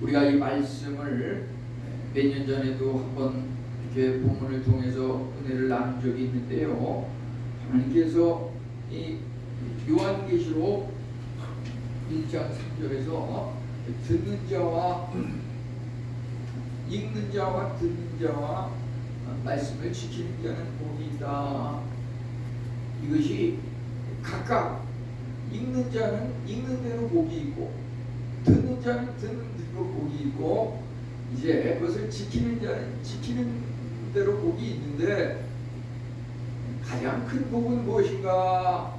우리가 이 말씀을 몇 년 전에도 한번 이렇게 본문을 통해서 은혜를 나눈 적이 있는데요. 하나님께서 이 요한계시록 1장 3절에서 듣는 자와 읽는 자와 듣는 자와 말씀을 지키는 자는 복이 있다. 이것이 각각 읽는 자는 읽는 대로 복이 있고 듣는 자는 듣는 대로 복이 있고 이제 그것을 지키는 자는 지키는 대로 복이 있는데 가장 큰 복은 무엇인가?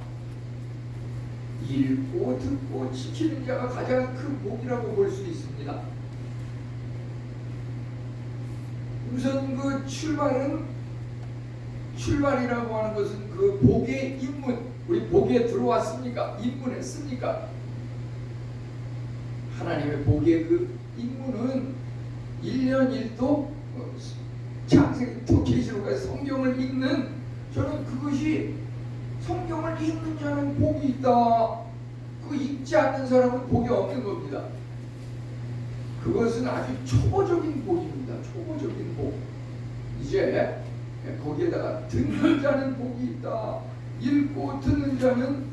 읽고 듣고 지키는 자가 가장 큰 복이라고 볼 수 있습니다. 우선 그 출발이라고 하는 것은 그 복의 입문, 우리 복에 들어왔습니까? 입문했습니까? 하나님의 복의 그 입문은 1년 1도 창세기부터 계시록까지 성경을 읽는, 저는 그것이 성경을 읽는 자는 복이 있다. 그 읽지 않는 사람은 복이 없는 겁니다. 그것은 아주 초보적인 복입니다. 초보적인 복. 이제 거기에다가 듣는 자는 복이 있다. 읽고 듣는 자는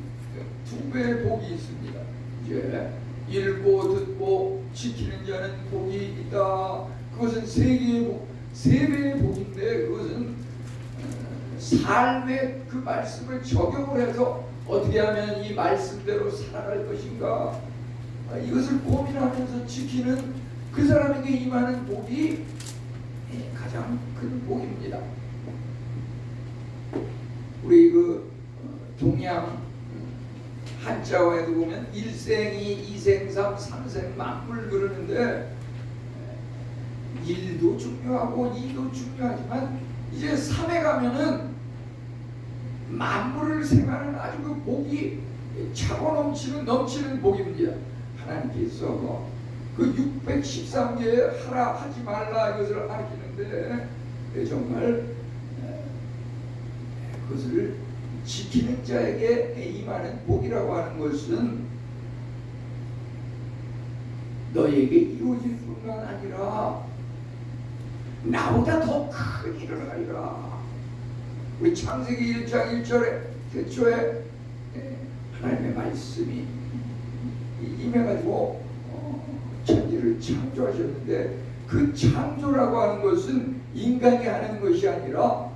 2배의 복이 있습니다. 이제 읽고 듣고 지키는 자는 복이 있다. 그것은 3배의 복인데, 그것은 삶의 그 말씀을 적용을 해서 어떻게 하면 이 말씀대로 살아갈 것인가, 이것을 고민하면서 지키는 그 사람에게 임하는 복이 가장 큰 복입니다. 우리 그 동양 한자어에도 보면 1생이 2생 3생 만물 그러는데, 1도 중요하고 2도 중요하지만 이제 3에 가면은 만물을 생하는 아주 그 복이 차고 넘치는 복입니다. 하나님께서 그 613개의 하라 하지 말라 이것을 가르치는데, 정말 그것을 지키는 자에게 임하는 복이라고 하는 것은 너에게 이루어질 뿐만 아니라 나보다 더 큰 일을 하리라. 우리 창세기 1장 1절에 태초에 하나님의 말씀이 임해가지고 천지를 창조하셨는데, 그 창조라고 하는 것은 인간이 하는 것이 아니라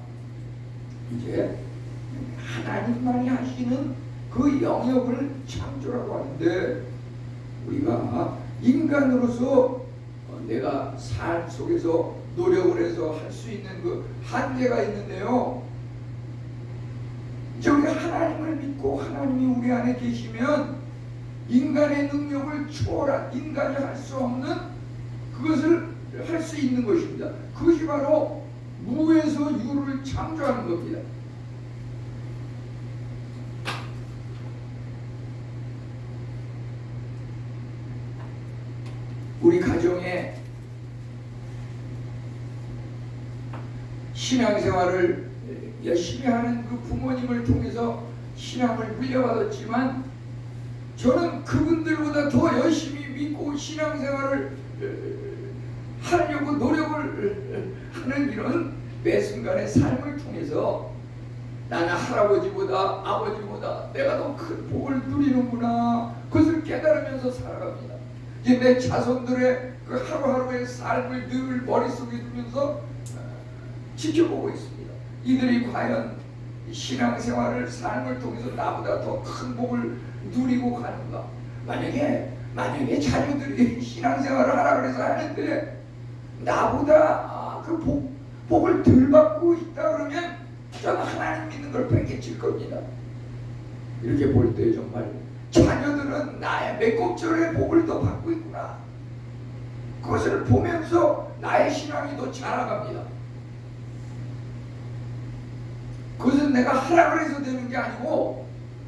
이제 하나님만이 하시는 그 영역을 창조라고 하는데, 우리가 인간으로서 내가 삶 속에서 노력을 해서 할 수 있는 그 한계가 있는데요. 이제 우리가 하나님을 믿고 하나님이 우리 안에 계시면 인간의 능력을 초월한, 인간이 할 수 없는 그것을 할 수 있는 것입니다. 그것이 바로 무에서 유를 창조하는 겁니다. 우리 가정에 신앙생활을 열심히 하는 그 부모님을 통해서 신앙을 물려받았지만, 저는 그분들보다 더 열심히 믿고 신앙생활을 하려고 노력을 하는 이런 매 순간의 삶을 통해서 나는 할아버지보다 아버지보다 내가 더 큰 복을 누리는구나, 그것을 깨달으면서 살아갑니다. 이제 내 자손들의 그 하루하루의 삶을 늘 머릿속에 두면서 지켜보고 있습니다. 이들이 과연 신앙생활을, 삶을 통해서 나보다 더 큰 복을 누리고 가는가? 만약에 자녀들이 신앙생활을 하라 그래서 하는데 나보다 그 복을 덜 받고 있다 그러면 저는 하나님 믿는 걸 뺏겨질 겁니다. 이렇게 볼 때 정말 자녀들은 나의 몇 곡절의 복을 더 받고 있구나, 그것을 보면서 나의 신앙이 더 자라갑니다. 그것은 내가 하라 그래서 되는 게 아니고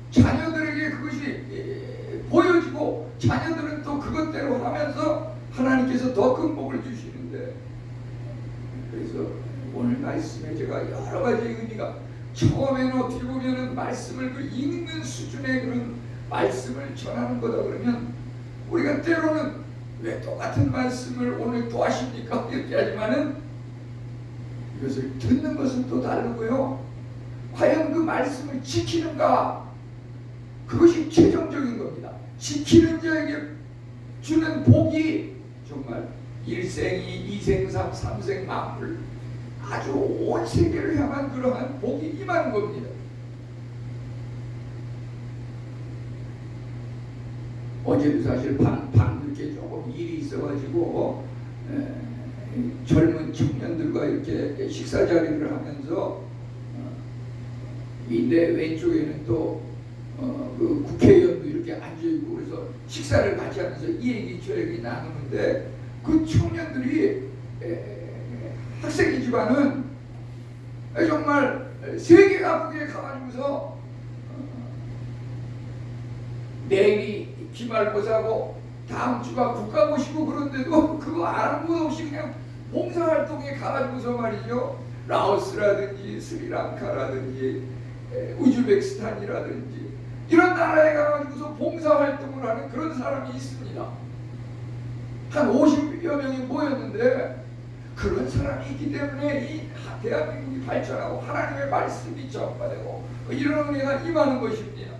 자녀들에게 그것이 보여지고 자녀들은 또 그것대로 하면서 하나님께서 더 큰 복을 주시는데, 그래서 오늘 말씀에 제가 여러 가지 의미가, 처음에는 어떻게 보면은 말씀을 그 읽는 수준의 그런 말씀을 전하는 거다 그러면, 우리가 때로는 왜 똑같은 말씀을 오늘 또 하십니까? 이렇게 하지만은 이것을 듣는 것은 또 다르고요. 과연 그 말씀을 지키는가? 그것이 최종적인 겁니다. 지키는 자에게 주는 복이 정말 일생이 이생삼 삼생 만물 아주 온 세계를 향한 그러한 복이 임하는 겁니다. 어제도 사실 밤늦게 조금 일이 있어가지고 젊은 청년들과 이렇게 식사 자리를 하면서 내 왼쪽에는 또 그 국회의원도 이렇게 앉아있고 그래서 식사를 같이 하면서 이 얘기 저 얘기 나누는데 그 청년들이 학생이지만은 정말 세계 각국에 가가지고서 내일이 기말고사고 다음 주가 국가고시고 그런데도 그거 아무 없이 그냥 봉사활동에 가가지고서 말이죠. 라오스라든지 스리랑카라든지 우즈베키스탄이라든지 이런 나라에 가가지고서 봉사활동을 하는 그런 사람이 있습니다. 한 50여 명이 모였는데 그런 사람이 있기 때문에 이 대한민국이 발전하고 하나님의 말씀이 전파되고 이런 은혜가 임하는 것입니다.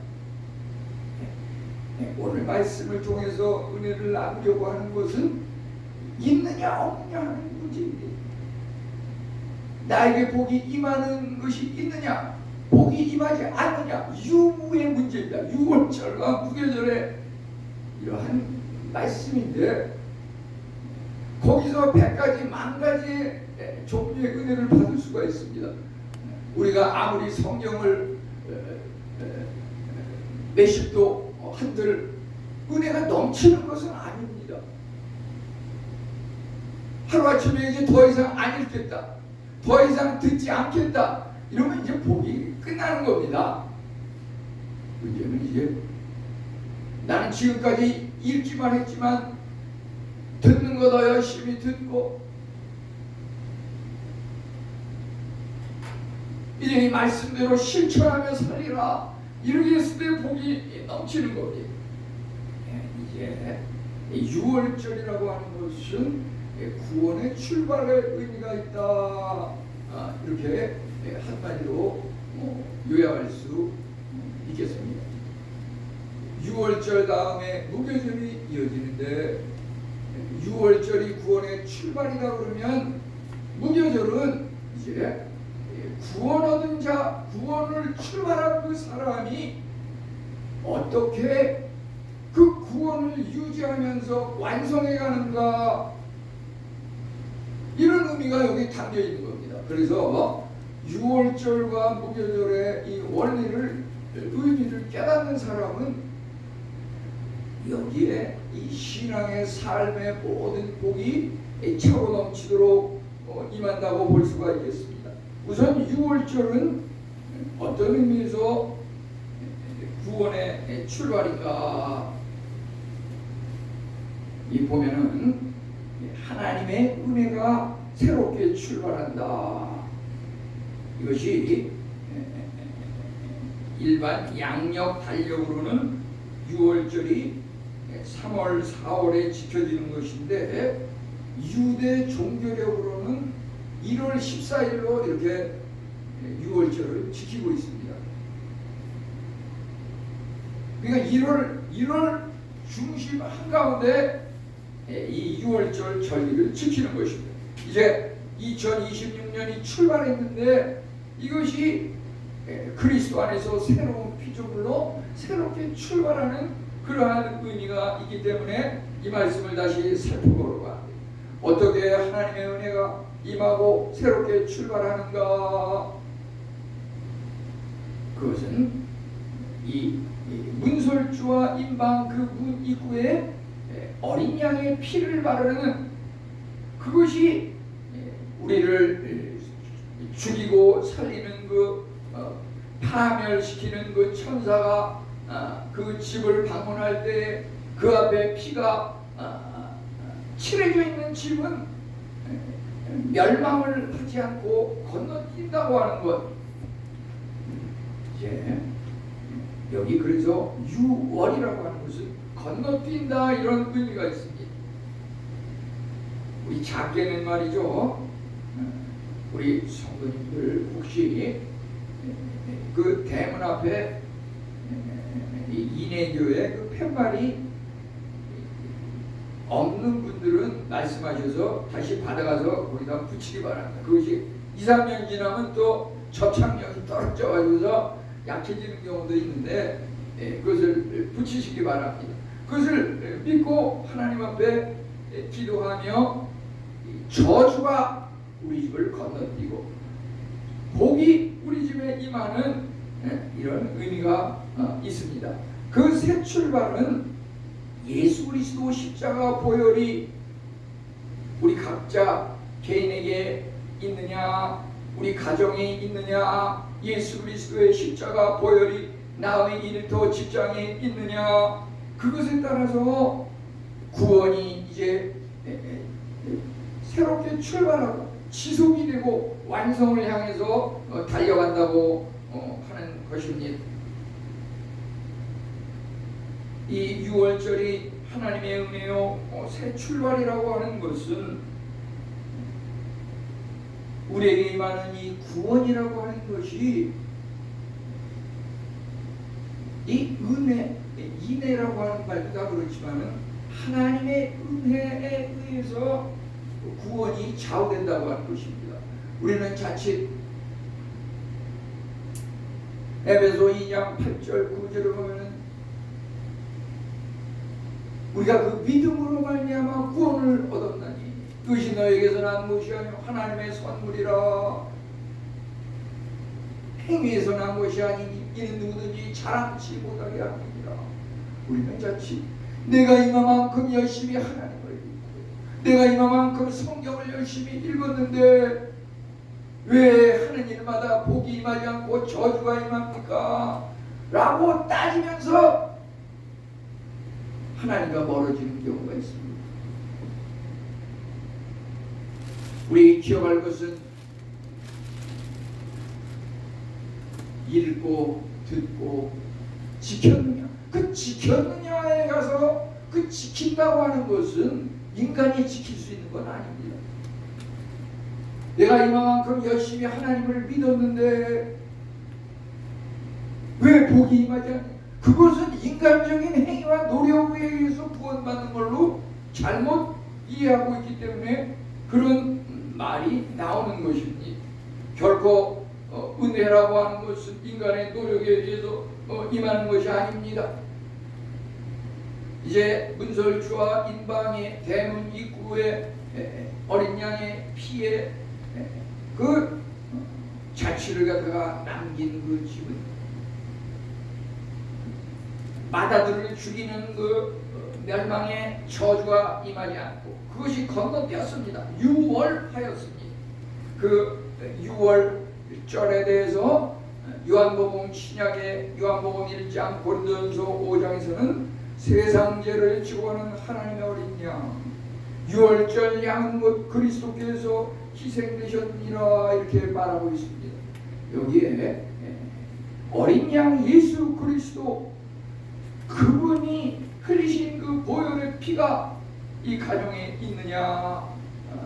오늘 말씀을 통해서 은혜를 나누려고 하는 것은 있느냐 없느냐 하는 문제입니다. 나에게 복이 임하는 것이 있느냐 복이 임하지 않느냐 유무의 문제입니다. 유월절과 무교절의 이러한 말씀인데 거기서 100가지 만가지의 종류의 은혜를 받을 수가 있습니다. 우리가 아무리 성경을 몇십도 한들 은혜가 넘치는 것은 아닙니다. 하루아침에 이제 더 이상 안 읽겠다, 더 이상 듣지 않겠다 이러면 이제 복이 끝나는 겁니다. 문제는 이제 나는 지금까지 읽기만 했지만 듣는 거 더 열심히 듣고 이제 이 말씀대로 실천하며 살리라 이렇게 했을 때 복이 넘치는 겁니다. 이제 6월절이라고 하는 것은 구원의 출발의 의미가 있다. 이렇게 한마디로 요약할 수 있겠습니다. 6월절 다음에 무교절이 이어지는데 6월절이 구원의 출발이다 그러면 무교절은 이제 구원 얻은 자, 구원을 출발한 그 사람이 어떻게 그 구원을 유지하면서 완성해 가는가 이런 의미가 여기 담겨 있는 겁니다. 그래서 6월절과 무교절의 이 원리를 의미를 깨닫는 사람은 여기에 이 신앙의 삶의 모든 복이 차고 넘치도록 임한다고 볼 수가 있겠습니다. 우선 6월절은 어떤 의미에서 구원의 출발인가? 이 보면은 하나님의 은혜가 새롭게 출발한다. 이것이 일반 양력 달력으로는 6월절이 3월, 4월에 지켜지는 것인데 유대 종교력으로는 1월 14일로 이렇게 6월절을 지키고 있습니다. 그러니까 1월 중심 한가운데 이 6월절 절기를 지키는 것입니다. 이제 2026년이 출발했는데 이것이 그리스도 안에서 새로운 피조물로 새롭게 출발하는 그러한 의미가 있기 때문에 이 말씀을 다시 살펴보려고 합니다. 어떻게 하나님의 은혜가 임하고 새롭게 출발하는가? 그것은 이 문설주와 임방 그 문 입구에 어린 양의 피를 바르는 그것이 우리를 죽이고 살리는 그 파멸시키는 그 천사가 그 집을 방문할 때 그 앞에 피가 칠해져 있는 집은 멸망을 하지 않고 건너뛴다고 하는 것. 이제 여기 그래서 유월이라고 하는 것은 건너뛴다 이런 의미가 있습니다. 우리 작게는 말이죠. 우리 성도님들 혹시 그 대문 앞에 이내교회 그 팻말이 없는 분들은 말씀하셔서 다시 받아가서 거기다 붙이기 바랍니다. 그것이 2, 3년 지나면 또 접착력이 떨어져 가지고서 약해지는 경우도 있는데 그것을 붙이시기 바랍니다. 그것을 믿고 하나님 앞에 기도하며 저주가 우리 집을 건너뛰고 복이 우리 집에 임하는 이런 의미가 있습니다. 그 새 출발은 예수 그리스도 십자가 보혈이 우리 각자 개인에게 있느냐, 우리 가정에 있느냐, 예수 그리스도의 십자가 보혈이 나의 일터 직장에 있느냐, 그것에 따라서 구원이 이제 새롭게 출발하고 지속이 되고 완성을 향해서 달려간다고 하는 것입니다. 이 6월절이 하나님의 은혜요 새 출발이라고 하는 것은 우리에게 임하는 이 구원이라고 하는 것이 이 은혜, 인애라고 하는 말도 다 그렇지만은 하나님의 은혜에 의해서 구원이 좌우된다고 하는 것입니다. 우리는 자칫 에베소 2장 8절 9절을 보면은 우리가 그 믿음으로 말미암아 구원을 얻었나니 그것이 너에게서 난 것이 아니요 하나님의 선물이라. 행위에서 난 것이 아니니 이는 누구든지 자랑치 못하게 함이니라. 우리는 자칫 내가 이만큼 열심히 하나님을 믿고 내가 이만큼 성경을 열심히 읽었는데 왜 하는 일마다 복이 임하지 않고 저주가 임합니까? 라고 따지면서 하나님과 멀어지는 경우가 있습니다. 우리 기억할 것은 읽고 듣고 지켰느냐, 그 지켰느냐에 가서 그 지킨다고 하는 것은 인간이 지킬 수 있는 건 아닙니다. 내가 이만큼 열심히 하나님을 믿었는데 왜 복이 임하지 않냐? 그것은 인간적인 행위와 노력에 의해서 구원받는 걸로 잘못 이해하고 있기 때문에 그런 말이 나오는 것입니다. 결코 은혜라고 하는 것은 인간의 노력에 의해서 임하는 것이 아닙니다. 이제 문설주와 인방의 대문 입구에 어린 양의 피에 그 자취를 갖다가 남긴 그 집은 마다들을 죽이는 그 멸망의 저주가 임하지 않고 그것이 건너뛰었습니다. 유월하였습니다. 그 유월절에 대해서 요한복음 신약의 요한복음 1장 고린도전서 5장에서는 세상 죄를 지고 가는 하나님의 어린 양 유월절 양은 곧 그리스도께서 희생되셨니라 이렇게 말하고 있습니다. 여기에 어린 양 예수 그리스도 그분이 흘리신 그 보혈의 피가 이 가정에 있느냐라고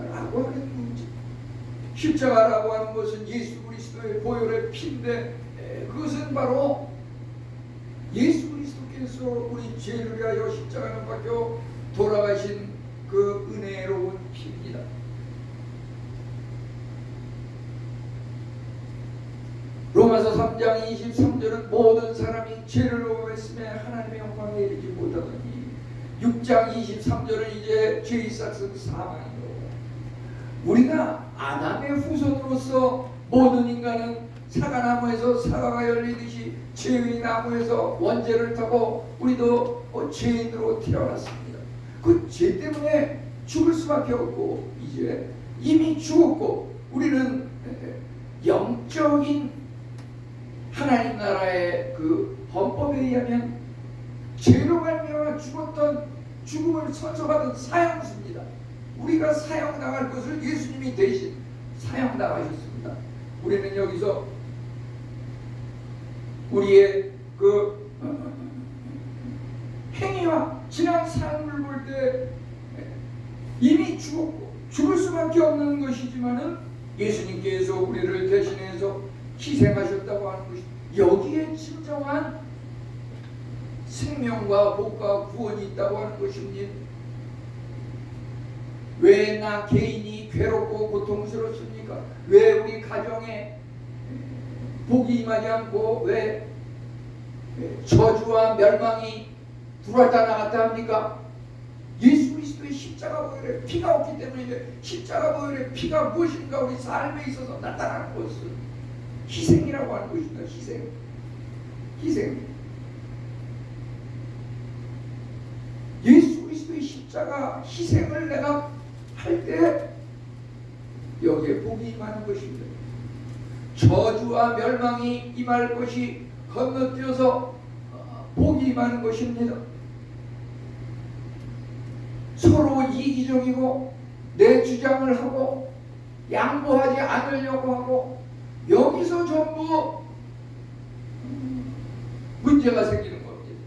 하는 문제. 십자가라고 하는 것은 예수 그리스도의 보혈의 피인데 그것은 바로 예수 그리스도께서 우리 죄를 위하여 십자가를 박혀 돌아가신 그 은혜로운 피입니다. 로마서 3장 23절은 모든 사람이 죄를 범했음에 하나님의 영광에 이르지 못하더니 6장 23절은 이제 죄의 삭은 사망이요. 우리가 아담의 후손으로서 모든 인간은 사과나무에서 사과가 열리듯이 죄의 나무에서 원죄를 타고 우리도 죄인으로 태어났습니다. 그 죄 때문에 죽을 수밖에 없고 이제 이미 죽었고 우리는 영적인 하나님 나라의 그 헌법에 의하면 죄로 말미암아 죽었던 죽음을 선서받은 사형수입니다. 우리가 사형 당할 것을 예수님이 대신 사형 당하셨습니다. 우리는 여기서 우리의 그 행위와 지난 삶을 볼 때 이미 죽었고 죽을 수밖에 없는 것이지만은 예수님께서 우리를 대신해서 희생하셨다고 하는 것이 여기에 진정한 생명과 복과 구원이 있다고 하는 것입니다. 왜 나 개인이 괴롭고 고통스럽습니까? 왜 우리 가정에 복이 임하지 않고 왜 저주와 멸망이 들어왔다 나갔다 합니까? 예수 그리스도의 십자가 보혈의 피가 없기 때문인데, 십자가 보혈의 피가 무엇인가 우리 삶에 있어서 나타나는 것은 희생이라고 하는 것입니다. 희생. 예수 그리스도의 십자가 희생을 내가 할 때 여기에 복이 임하는 것입니다. 저주와 멸망이 임할 것이 건너뛰어서 복이 임하는 것입니다. 서로 이기적이고 내 주장을 하고 양보하지 않으려고 하고 여기서 전부 문제가 생기는 겁니다.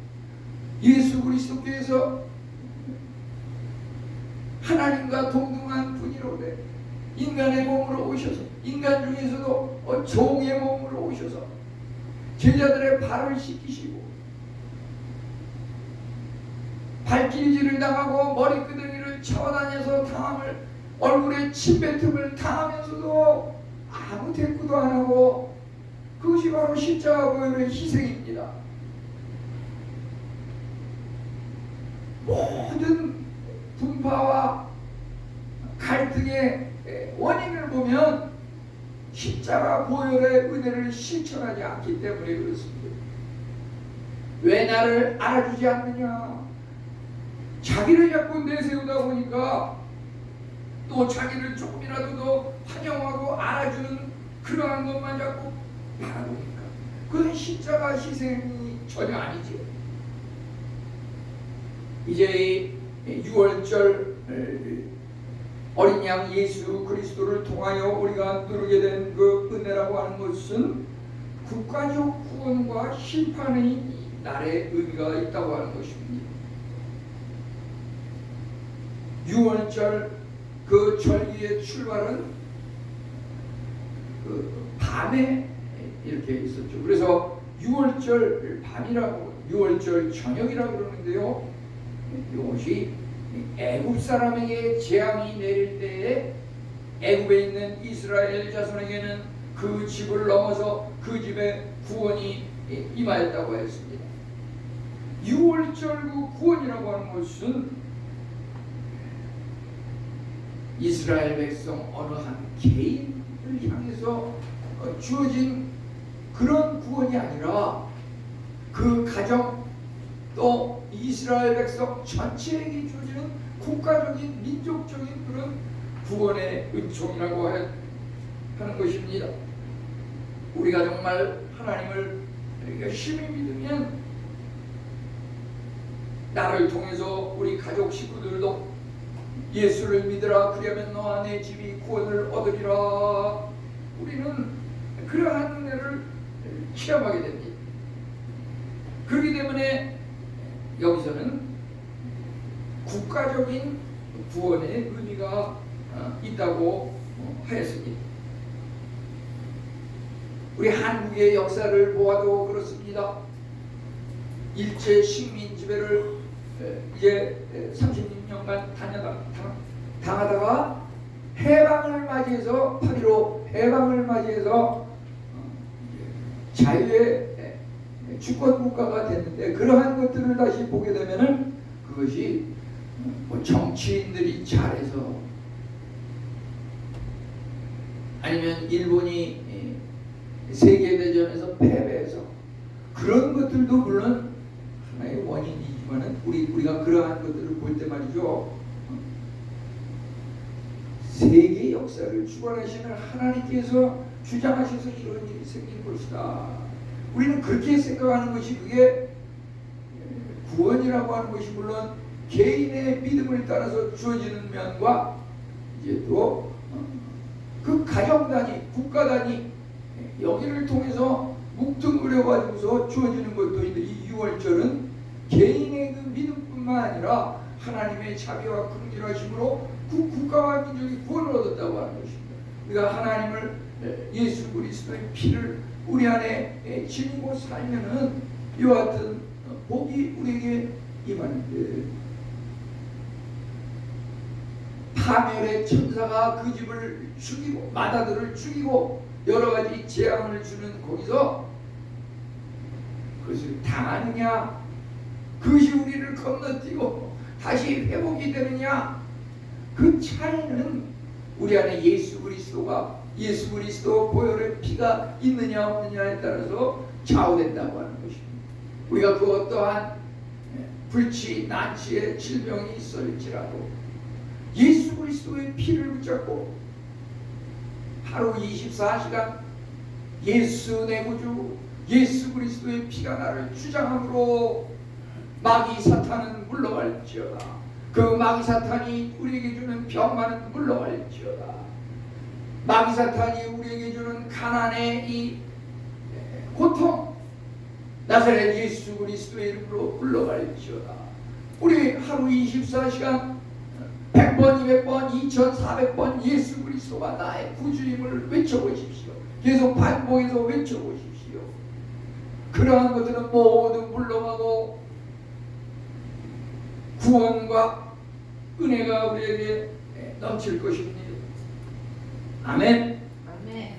예수 그리스도께서 하나님과 동등한 분이로되 인간의 몸으로 오셔서, 인간 중에서도 종의 몸으로 오셔서 제자들의 발을 씻기시고 발길질을 당하고 머리끄댕이를 차와다녀서 당함을, 얼굴에 침뱉음을 당하면서도 아무 대꾸도 안 하고, 그것이 바로 십자가 보혈의 희생입니다. 모든 분파와 갈등의 원인을 보면 십자가 보혈의 은혜를 실천하지 않기 때문에 그렇습니다. 왜 나를 알아주지 않느냐? 자기를 자꾸 내세우다 보니까 또 자기를 조금이라도 더 환영하고 알아주는 그러한 것만 자꾸 바라보니까 그건 십자가 희생이 전혀 아니지. 이제 6월절 어린 양 예수 그리스도를 통하여 우리가 누리게 된 그 은혜라고 하는 것은 국가적 구원과 심판의 날의 의미가 있다고 하는 것입니다. 6월절 그 절기의 출발은 그 밤에 이렇게 있었죠. 그래서 6월절 밤이라고, 6월절 저녁이라고 그러는데요, 이것이 애굽 사람에게 재앙이 내릴 때에 애굽에 있는 이스라엘 자손에게는 그 집을 넘어서 그 집에 구원이 임하였다고 했습니다. 6월절 그 구원이라고 하는 것은 이스라엘 백성 어느 한 개인을 향해서 주어진 그런 구원이 아니라 그 가정 또 이스라엘 백성 전체에게 주어지는 국가적인 민족적인 그런 구원의 은총이라고 하는 것입니다. 우리가 정말 하나님을 열심히 믿으면 나를 통해서 우리 가족 식구들도 예수를 믿으라, 그러면 너와 내 집이 구원을 얻으리라. 우리는 그러한 은혜를 체험하게 됩니다. 그렇기 때문에 여기서는 국가적인 구원의 의미가 있다고 하였습니다. 우리 한국의 역사를 보아도 그렇습니다. 일제 식민 지배를 이제 36년간 당하다가 해방을 맞이해서 8.15 해방을 맞이해서 자유의 주권 국가가 됐는데, 그러한 것들을 다시 보게 되면은 그것이 뭐 정치인들이 잘해서 아니면 일본이 세계대전에서 패배해서 그런 것들도 물론 하나의 원인이지만은 우리가 그러한 것들을 볼 때 말이죠, 세계 역사를 주관하시는 하나님께서 주장하셔서 이런 일이 생긴 것이다. 우리는 그렇게 생각하는 것이, 그게 구원이라고 하는 것이 물론 개인의 믿음을 따라서 주어지는 면과 이제 또 그 가정 단위, 국가 단위 여기를 통해서 뭉뚱그려 가지고서 주어지는 것도 있는데, 이 6월절은 개인의 그 믿음뿐만 아니라 하나님의 자비와 긍휼하심으로 국가와 민족이 구원을 얻었다고 하는 것입니다. 우리가 하나님을 예수 그리스도의 피를 우리 안에 지니고 살면은 이와 같은 복이 우리에게 임하는데, 파멸의 천사가 그 집을 죽이고 마다들을 죽이고 여러 가지 재앙을 주는 거기서 그것을 당하느냐, 그것이 우리를 건너뛰고 다시 회복이 되느냐, 그 차이는 우리 안에 예수 그리스도 보혈의 피가 있느냐 없느냐에 따라서 좌우된다고 하는 것입니다. 우리가 그 어떠한 불치 난치의 질병이 있을지라도 예수 그리스도의 피를 붙잡고 하루 24시간 예수 내 구주 예수 그리스도의 피가 나를 주장함으로 마귀 사탄은 물러갈지어다. 그 마귀 사탄이 우리에게 주는 병만은 물러갈지어다. 마귀 사탄이 우리에게 주는 가난의 이 고통, 나사렛 예수 그리스도의 이름으로 물러갈지어다. 우리 하루 24시간 100번, 200번, 2400번 예수 그리스도가 나의 구주임을 외쳐보십시오. 계속 반복해서 외쳐보십시오. 그러한 것들은 모두 물러가고 구원과 은혜가 우리에게 넘칠 것입니다. 아멘. 아멘.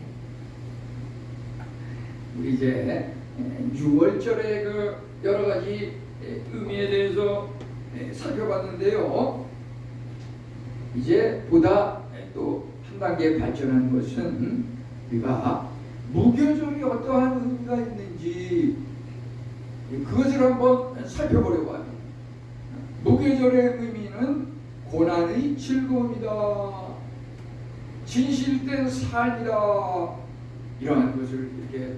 우리 이제 6월절의 그 여러 가지 의미에 대해서 살펴봤는데요. 이제 보다 또 한 단계 발전한 것은 우리가 무교절이 어떠한 의미가 있는지 그것을 한번 살펴보려고 합니다. 무교절의 의미는 고난의 즐거움이다, 진실된 삶이다, 이러한 것을 이렇게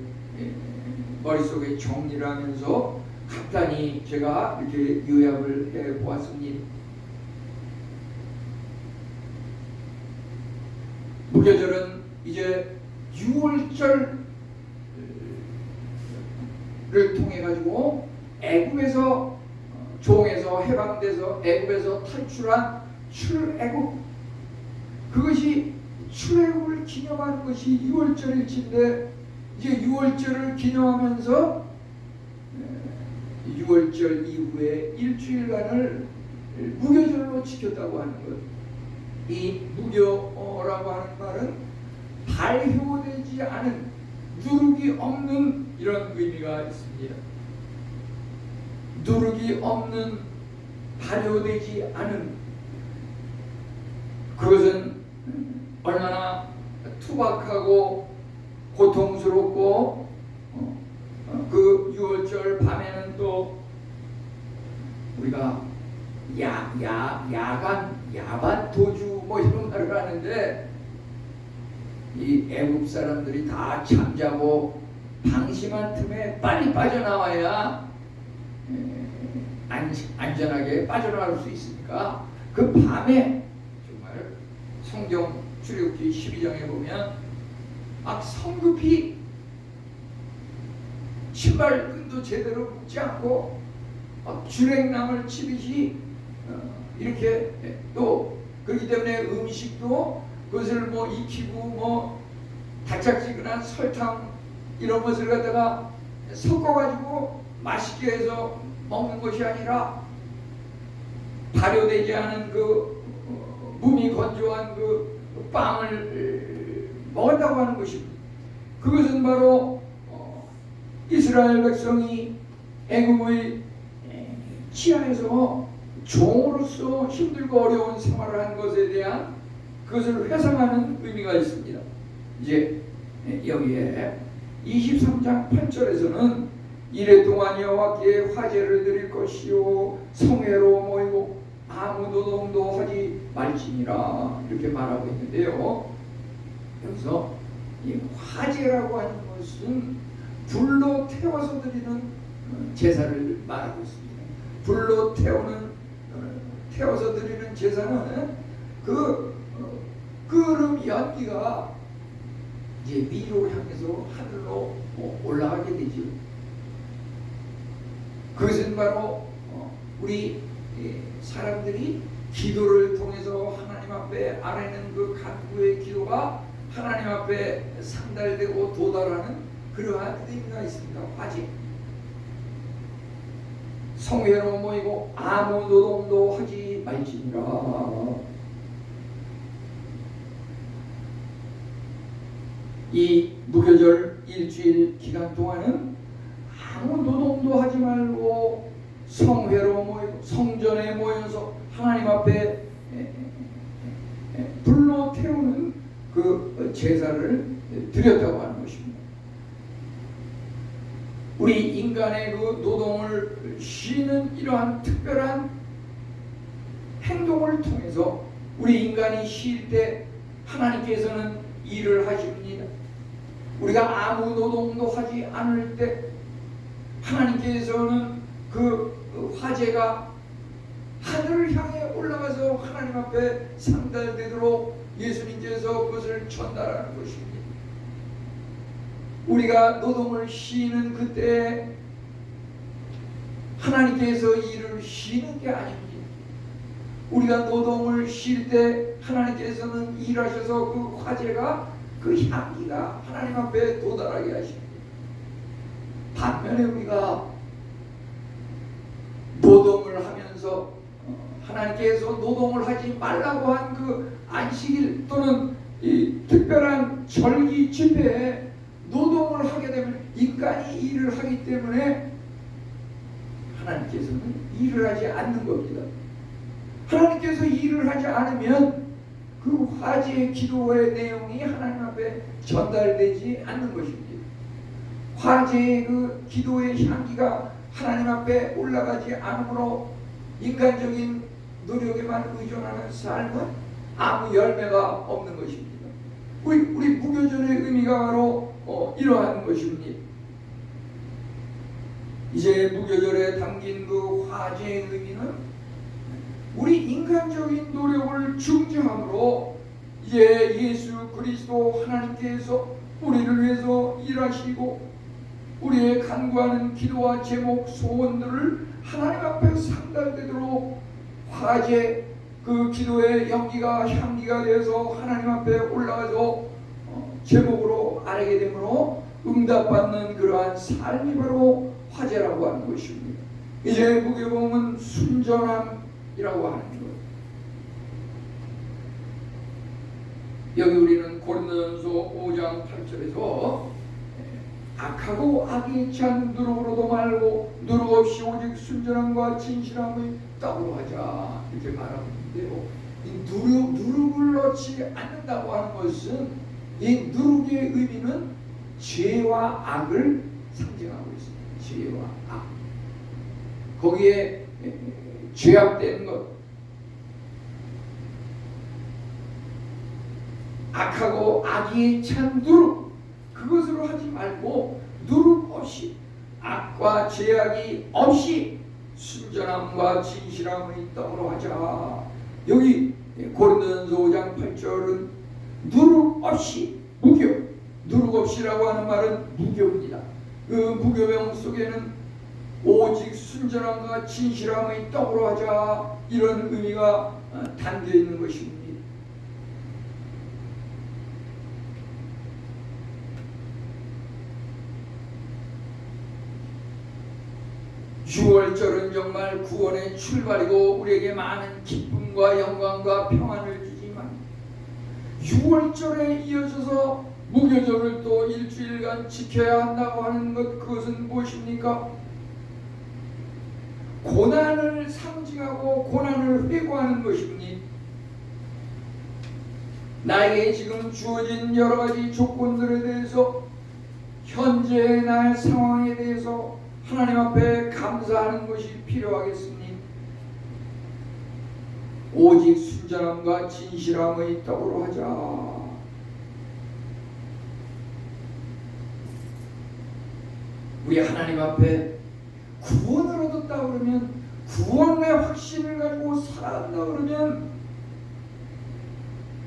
머릿속에 정리를 하면서 간단히 제가 이렇게 요약을 해 보았습니다. 무교절은 이제 6월절을 통해 가지고 애굽에서 종에서 해방돼서 애굽에서 탈출한 출애굽, 그것이 출애굽을 기념하는 것이 6월절일진데 이제 6월절을 기념하면서 6월절 이후에 일주일간을 무교절로 지켰다고 하는 것. 이 무교라고 하는 말은 발효되지 않은, 누룩이 없는 이런 의미가 있습니다. 누룩이 없는, 발효되지 않은, 그것은 얼마나 투박하고 고통스럽고 그 6월절 밤에는 또 우리가 야반 도주 뭐 이런 말을 하는데, 이 애국 사람들이 다 잠자고 방심한 틈에 빨리 빠져나와야 안전하게 빠져나올 수 있으니까 그 밤에 정말 성경 출애굽기 12장에 보면 막 성급히 신발끈도 제대로 묶지 않고 막 주랭랑을 치듯이 이렇게 또 그렇기 때문에 음식도 그것을 뭐 익히고 뭐 달짝지근한 설탕 이런 것을 갖다가 섞어가지고 맛있게 해서 먹는 것이 아니라 발효되지 않은 그 몸이 건조한 그 빵을 먹었다고 하는 것입니다. 그것은 바로 이스라엘 백성이 애굽의 치안에서 종으로서 힘들고 어려운 생활을 한 것에 대한 그것을 회상하는 의미가 있습니다. 이제 여기에 23장 8절에서는 이래 동안 여호와께 화제를 드릴 것이요 성회로 모이고 아무 노동도 하지 말지니라, 이렇게 말하고 있는데요. 여기서 이 화제라고 하는 것은 불로 태워서 드리는 제사를 말하고 있습니다. 불로 태워서 드리는 제사는 그 끓음 연기가 이제 위로 향해서 하늘로 올라가게 되죠. 그것은 바로 우리 사람들이 기도를 통해서 하나님 하나님 앞에 아뢰는 그 간구의 기도가 하나님 앞에 상달되고 도달하는 그러한 의미가 있습니다. 화제. 성회로 모이고 아무 노동도 하지 말지니라. 이 무교절 일주일 기간 동안은 아무 노동도 하지 말고 성회로 모이고 성전에 모여서 하나님 앞에 불로 태우는 그 제사를 드렸다고 하는 것입니다. 우리 인간의 그 노동을 쉬는 이러한 특별한 행동을 통해서 우리 인간이 쉴 때 하나님께서는 일을 하십니다. 우리가 아무 노동도 하지 않을 때 하나님께서는 그 화제가 하늘을 향해 올라가서 하나님 앞에 상달되도록 예수님께서 그것을 전달하는 것입니다. 우리가 노동을 쉬는 그때 하나님께서 일을 쉬는 게 아닙니다. 우리가 노동을 쉴 때 하나님께서는 일하셔서 그 화제가 그 향기가 하나님 앞에 도달하게 하십니다. 반면에 우리가 노동을 하면서 하나님께서 노동을 하지 말라고 한 그 안식일 또는 이 특별한 절기 집회에 노동을 하게 되면 인간이 일을 하기 때문에 하나님께서는 일을 하지 않는 겁니다. 하나님께서 일을 하지 않으면 그 화제의 기도의 내용이 하나님 앞에 전달되지 않는 것입니다. 화제의 그 기도의 향기가 하나님 앞에 올라가지 않으므로 인간적인 노력에만 의존하는 삶은 아무 열매가 없는 것입니다. 우리 무교절의 의미가 바로 이러한 것입니다. 이제 무교절에 담긴 그 화제의 의미는 우리 인간적인 노력을 중지함으로 이제 예수 그리스도 하나님께서 우리를 위해서 일하시고 우리의 간구하는 기도와 제목 소원들을 하나님 앞에 상달되도록 화제 그 기도의 연기가 향기가 되어서 하나님 앞에 올라가서 제목으로 아뢰게 되므로 응답받는 그러한 삶이 바로 화제라고 하는 것입니다. 이제 무교봉은 순전함이라고 하는 것. 여기 우리는 고린도전서 5장 8절에서 악하고 악이 찬 누룩으로도 말고 누룩 없이 오직 순전함과 진실함의 떡으로 하자 이렇게 말하고 있는데요. 이 누룩을 넣지 않는다고 하는 것은 이 누룩의 의미는 죄와 악을 상징하고 있습니다. 죄와 악. 거기에 죄악된 것, 악하고 악이 찬 누룩 그것으로 하지 말고 누룩 없이 악과 죄악이 없이 순전함과 진실함의 떡으로 하자. 여기 고린도전서 5장 8절은 누룩 없이 무교, 누룩 없이라고 하는 말은 무교입니다. 그 무교명 속에는 오직 순전함과 진실함의 떡으로 하자 이런 의미가 담겨 있는 것입니다. 6월절은 정말 구원의 출발이고 우리에게 많은 기쁨과 영광과 평안을 주지만 6월절에 이어져서 무교절을 또 일주일간 지켜야 한다고 하는 것 그것은 무엇입니까? 고난을 상징하고 고난을 회고하는 것입니다. 나에게 지금 주어진 여러 가지 조건들에 대해서 현재의 나의 상황에 대해서 하나님 앞에 감사하는 것이 필요하겠습니다. 오직 순전함과 진실함의 떡으로 하자. 우리 하나님 앞에 구원을 얻었다 그러면 구원의 확신을 가지고 살아간다 그러면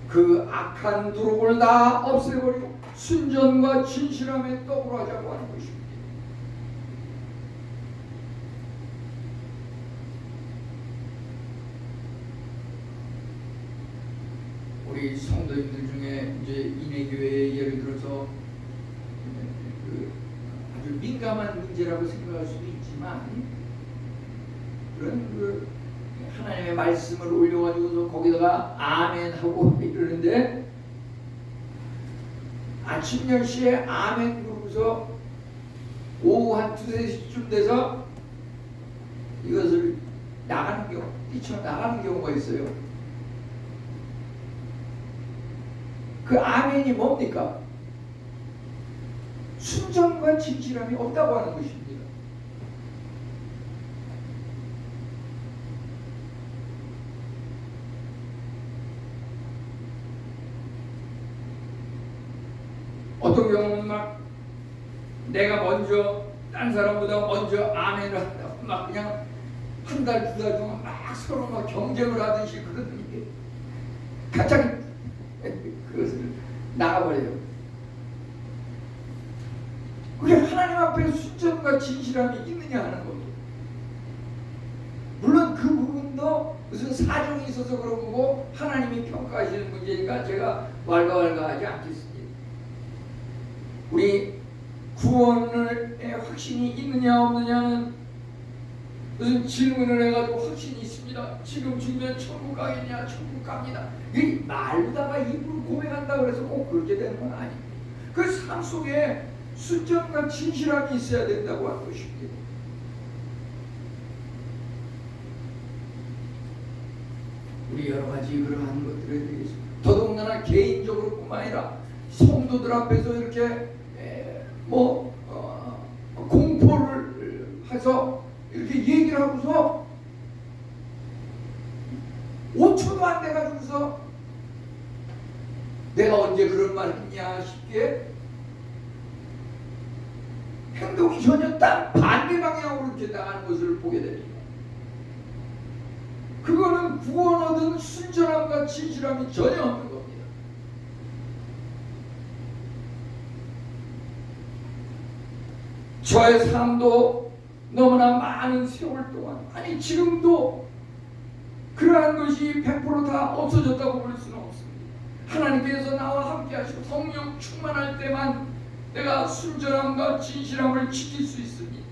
그 악한 누룩을 다 없애버리고 순전과 진실함의 떡으로 하자고 하는 것입니다. 우리 성도님들 중에 이제 인해교회에 예를 들어서 아주 민감한 문제라고 생각할 수도 있지만 그런 하나님의 말씀을 올려가지고서 거기다가 아멘 하고 이러는데 아침 10시에 아멘 그러고서 오후 한 2-3시쯤 돼서 이것을 뛰쳐나가는 경우가 있어요. 그 아멘이 뭡니까? 순전과 진실함이 없다고 하는 것입니다. 어떤 경우는 막 내가 먼저 딴 사람보다 먼저 아멘을 한다고 막 그냥 한 달, 2달 동안 막 서로 막 경쟁을 하듯이 그러더니 갑자기 그것을 나가버려요. 그게 하나님 앞에 순전과 진실함이 있느냐 하는 겁니다. 물론 그 부분도 무슨 사정이 있어서 그런 거고 하나님이 평가하시는 문제니까 제가 왈가왈가하지 않겠습니다. 우리 구원의 확신이 있느냐 없느냐는 무슨 질문을 해가지고 확신이 있습니다. 지금 죽으면 천국 가겠냐? 천국 갑니다. 이 말로다가 입으로 고백한다고 해서 꼭 그렇게 되는 건 아닙니다. 그 삶 속에 순전과 진실함이 있어야 된다고 하는 것입니다. 우리 여러 가지 그러한 것들에 대해서 더더군다나 개인적으로 뿐만 아니라 성도들 앞에서 이렇게 공포를 해서 이렇게 얘기를 하고서 5초도 안 돼가지고서 내가 언제 그런 말 했냐 싶게 행동이 전혀 딱 반대 방향으로 이렇게 나가는 것을 보게 됩니다. 그거는 구원 얻은 순전함과 진실함이 전혀 없는 겁니다. 저의 삶도 너무나 많은 세월 동안 아니 지금도 그러한 것이 100%다 없어졌다고 볼 수는 없습니다. 하나님께서 나와 함께 하시고 성령 충만할 때만 내가 순전함과 진실함을 지킬 수 있으니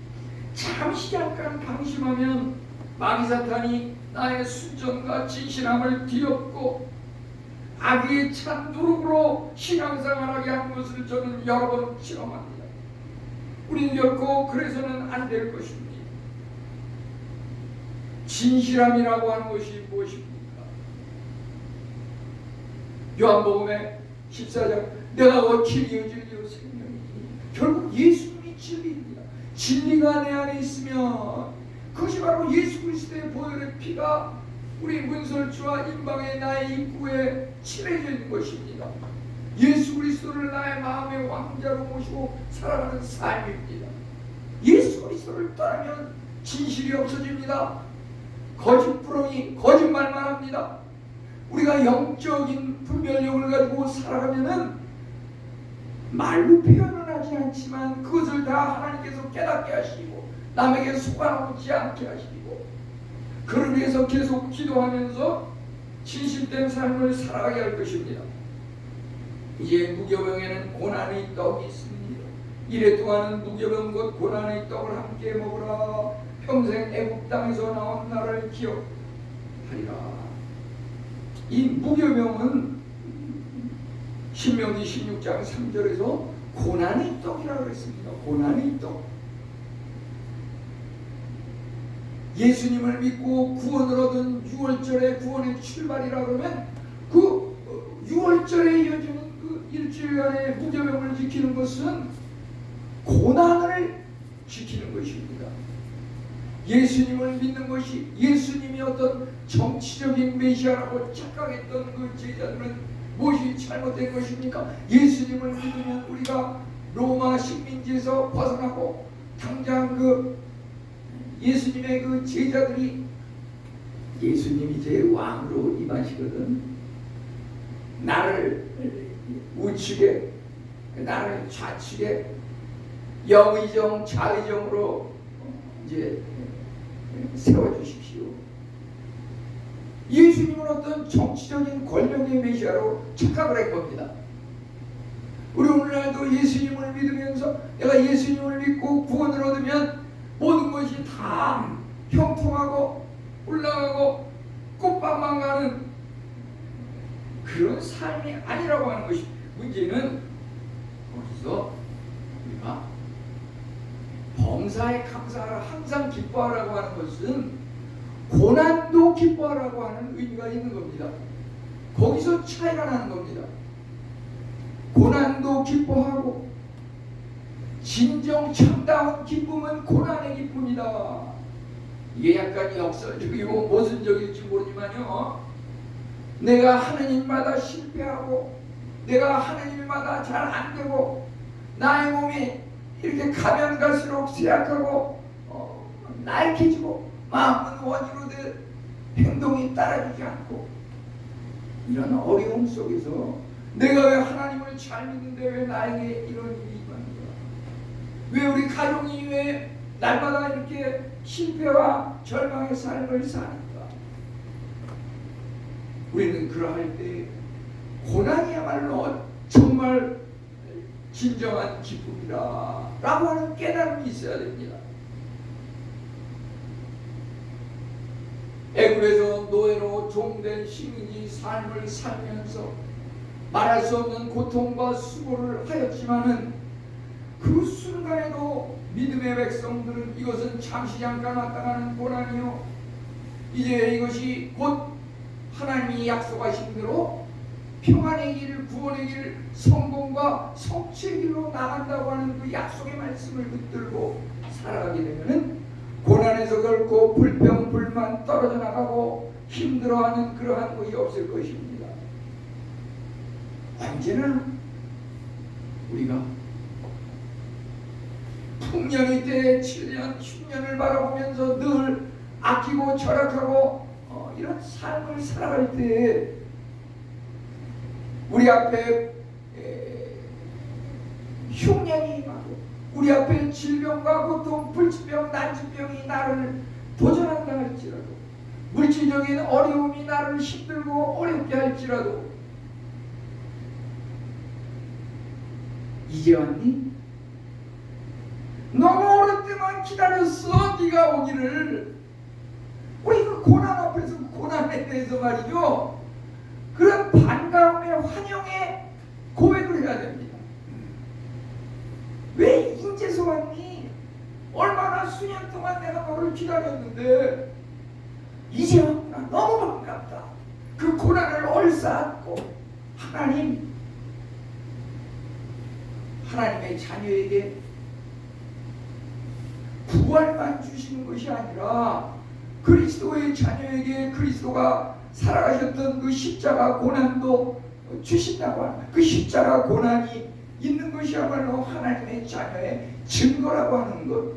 잠시 잠깐 방심하면 마귀 사탄이 나의 순전과 진실함을 뒤엎고 악의 찬 누룩으로 신앙생활하게 하는 것을 저는 여러 번 체험합니다. 우리는 결코 그래서는 안 될 것입니다. 진실함이라고 하는 것이 무엇입니까? 요한복음의 14장 내가 곧 길이요 진리요 생명이니 결국 예수님이 진리입니다. 진리가 내 안에 있으면 그것이 바로 예수 그리스도의 보혈의 피가 우리 문설주와 임방의 나의 입구에 칠해져 있는 것입니다. 예수 그리스도를 나의 마음의 왕자로 모시고 살아가는 삶입니다. 예수 그리스도를 떠나면 진실이 없어집니다. 거짓부렁이 거짓말만 합니다. 우리가 영적인 분별력을 가지고 살아가면은 말로 표현은 하지 않지만 그것을 다 하나님께서 깨닫게 하시고 남에게 속아놓지 않게 하시고 그를 위해서 계속 기도하면서 진실된 삶을 살아가게 할 것입니다. 이제 무교병에는 고난의 떡이 있습니다. 이래 동안은 무교병과 고난의 떡을 함께 먹으라. 평생 애굽 땅에서 나온 나를 기억하리라. 이 무교병은 신명기 16장 3절에서 고난의 떡이라고 했습니다. 고난의 떡. 예수님을 믿고 구원을 얻은 6월절의 구원의 출발이라 그러면 그 6월절에 이어지는 그 일주일간의 무교병을 지키는 것은 고난을 지키는 것입니다. 예수님을 믿는 것이 예수님이 어떤 정치적인 메시아라고 착각했던 그 제자들은 무엇이 잘못된 것입니까? 예수님을 믿으면 우리가 로마 식민지에서 벗어나고 당장 그 예수님의 그 제자들이 예수님이 제 왕으로 임하시거든 나를 우측에 나를 좌측에 영의정 좌의정으로 이제 세워주십시오. 예수님은 어떤 정치적인 권력의 메시아로 착각을 한 겁니다. 우리 오늘날도 예수님을 믿으면서 내가 예수님을 믿고 구원을 얻으면 모든 것이 다 형통하고 올라가고 꽃밭만 가는 그런 삶이 아니라고 하는 것이 문제는 거기서 우리가 범사에 감사하라 항상 기뻐하라고 하는 것은 고난도 기뻐하라고 하는 의미가 있는 겁니다. 거기서 차이가 나는 겁니다. 고난도 기뻐하고 진정 참다운 기쁨은 고난의 기쁨이다. 이게 약간 역설적이고 모순적일지 모르지만요, 내가 하느님마다 실패하고 내가 하느님마다 잘 안되고 나의 몸이 이렇게 가면 갈수록 쇠약하고 나약해지고 마음은 원이로 된 행동이 따라주지 않고 이런 어려움 속에서 내가 왜 하나님을 잘 믿는데 왜 나에게 이런 일이 임하는가? 왜 우리 가정이 왜 날마다 이렇게 실패와 절망의 삶을 사는가? 우리는 그러할 때 고난이야말로 정말 진정한 기쁨이다 라고 하는 깨달음이 있어야 됩니다. 애굽에서 노예로 종된 시민이 삶을 살면서 말할 수 없는 고통과 수고를 하였지만은 그 순간에도 믿음의 백성들은 이것은 잠시 잠깐 왔다 가는 고난이요, 이제 이것이 곧 하나님이 약속하신 대로 평안의 길, 구원의 길, 성공과 성취의 길로 나간다고 하는 그 약속의 말씀을 붙들고 살아가게 되면은 고난에서 결코 불평, 불만 떨어져 나가고 힘들어하는 그러한 것이 없을 것입니다. 언제나 우리가 풍년의 때에 7년, 10년을 바라보면서 늘 아끼고 절약하고 이런 삶을 살아갈 때 우리 앞에 흉년이 임하고 우리 앞에 질병과 고통, 불치병, 난치병이 나를 도전한다 할지라도 물질적인 어려움이 나를 힘들고 어렵게 할지라도 이제 왔니? 너무 오랫동안 기다렸어 네가 오기를. 우리 그 고난 앞에서 그 고난에 대해서 말이죠, 그런 반가움의 환영의 고백을 해야 됩니다. 왜 인제서 왔니? 얼마나 수년 동안 내가 너를 기다렸는데 이제 왔구나. 너무 반갑다. 그 고난을 얼싸안고 하나님의 자녀에게 부활만 주시는 것이 아니라 그리스도의 자녀에게 그리스도가 살아가셨던 그 십자가 고난도 주신다고 하는, 그 십자가 고난이 있는 것이야말로 하나님의 자녀의 증거라고 하는 것.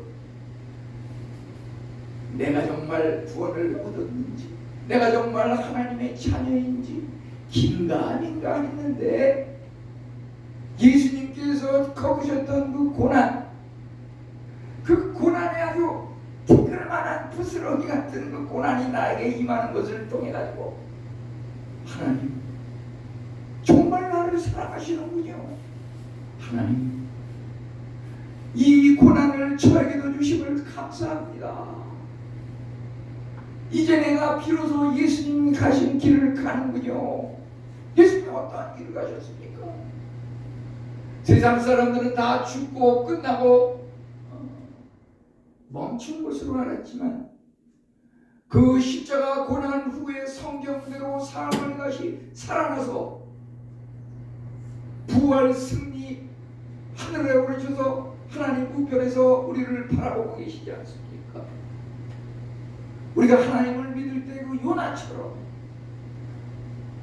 내가 정말 구원을 얻었는지, 내가 정말 하나님의 자녀인지 긴가 아닌가 했는데 예수님께서 겪으셨던 그 고난, 그 고난에 아주 티끌만한 부스러기 같은 그 고난이 나에게 임하는 것을 통해 가지고 하나님 정말 나를 사랑하시는군요. 하나님 이 고난을 저에게도 주심을 감사합니다. 이제 내가 비로소 예수님 가신 길을 가는군요. 예수님 어떠한 길을 가셨습니까? 세상 사람들은 다 죽고 끝나고 멈춘 것으로 알았지만 그 십자가 고난 후에 성경대로 삶을 다시 살아나서 부활 승리 하늘에 오르셔서 하나님 우편에서 우리를 바라보고 계시지 않습니까? 우리가 하나님을 믿을 때 그 요나처럼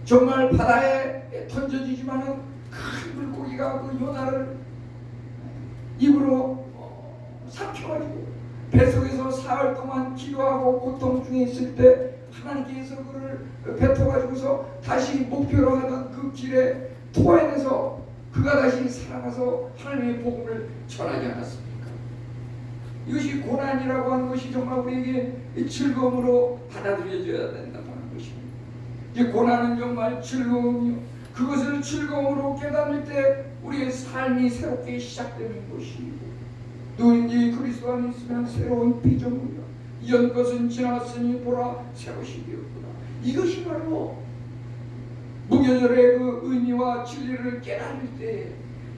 정말 바다에 던져지지만은 큰 물고기가 그 요나를 입으로 삼켜가지고 뱃속에서 사흘 동안 기도하고 고통 중에 있을 때 하나님께서 그를 뱉어가지고서 다시 목표로 하던 그 길에 토해내서 그가 다시 살아나서 하나님의 복음을 전하지 않았습니까? 이것이 고난이라고 하는 것이 정말 우리에게 즐거움으로 받아들여져야 된다고 하는 것입니다. 이 고난은 정말 즐거움이요. 그것을 즐거움으로 깨달을 때 우리의 삶이 새롭게 시작되는 것이고, 누구든지 그리스도 안에 있으면 새로운 피조물이라. 이전 것은 지나갔으니 보라 새것이 되었구나. 이것이 바로 무교절의 그 의미와 진리를 깨달을 때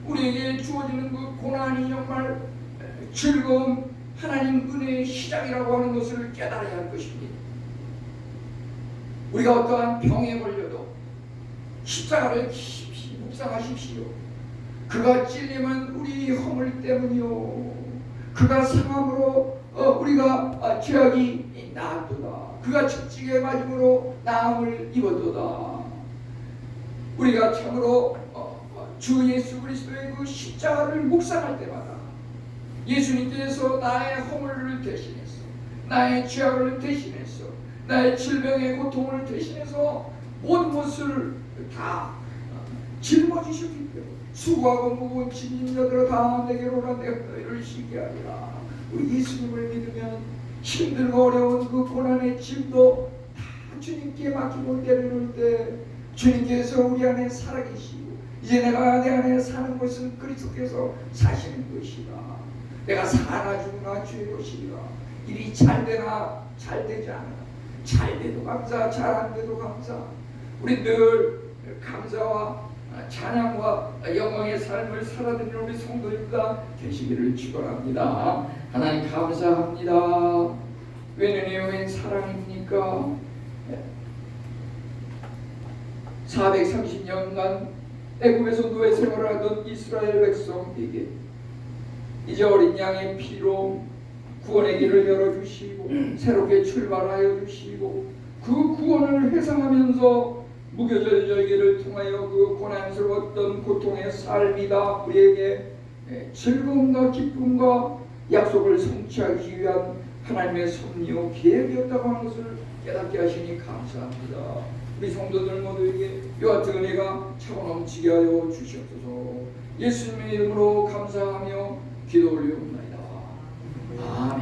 우리에게 주어지는 그 고난이 정말 즐거움, 하나님 은혜의 시작이라고 하는 것을 깨달아야 할 것입니다. 우리가 어떠한 병에 걸려도 십자가를 깊이 묵상하십시오. 그가 찔림은 우리 허물 때문이요, 그가 상함으로 우리가 죄악이 나았도다. 그가 채찍에 맞음으로 나음을 입었도다. 우리가 참으로 주 예수 그리스도의 그 십자가를 묵상할 때마다 예수님께서 나의 허물을 대신해서, 나의 죄악을 대신해서, 나의 질병의 고통을 대신해서 모든 것을 다 짊어지셨기 때문에 수고하고 무거운 짐진 자들아 다 내게로 오라, 내가 너희를 쉬게 하리라. 우리 예수님을 믿으면 힘들고 어려운 그 고난의 짐도 다 주님께 맡기고 내려놓을 때 주님께서 우리 안에 살아계시고, 이제 내가 내 안에 사는 것은 그리스도께서 사시는 것이다. 내가 사나 죽으나 주의 것이라. 일이 잘 되나 잘 되지 않으나 잘 돼도 감사, 잘 안 돼도 감사. 우리 늘 감사와 찬양과 영광의 삶을 살아드리는 우리 성도님들 되시기를 축원합니다. 하나님 감사합니다. 왜 은혜요, 웬 사랑입니까? 430년간 애굽에서 노예 생활하던 이스라엘 백성에게 이제 어린 양의 피로 구원의 길을 열어주시고 새롭게 출발하여 주시고, 그 구원을 회상하면서 무교절 절기를 통하여 그 고난스러웠던 고통의 삶이다 우리에게 즐거움과 기쁨과 약속을 성취하기 위한 하나님의 섭리요 계획이었다고 하는 것을 깨닫게 하시니 감사합니다. 우리 성도들 모두에게 이와 같은 은혜가 차고 넘치게 하여 주시옵소서. 예수님의 이름으로 감사하며 기도 올리옵나이다. 아멘.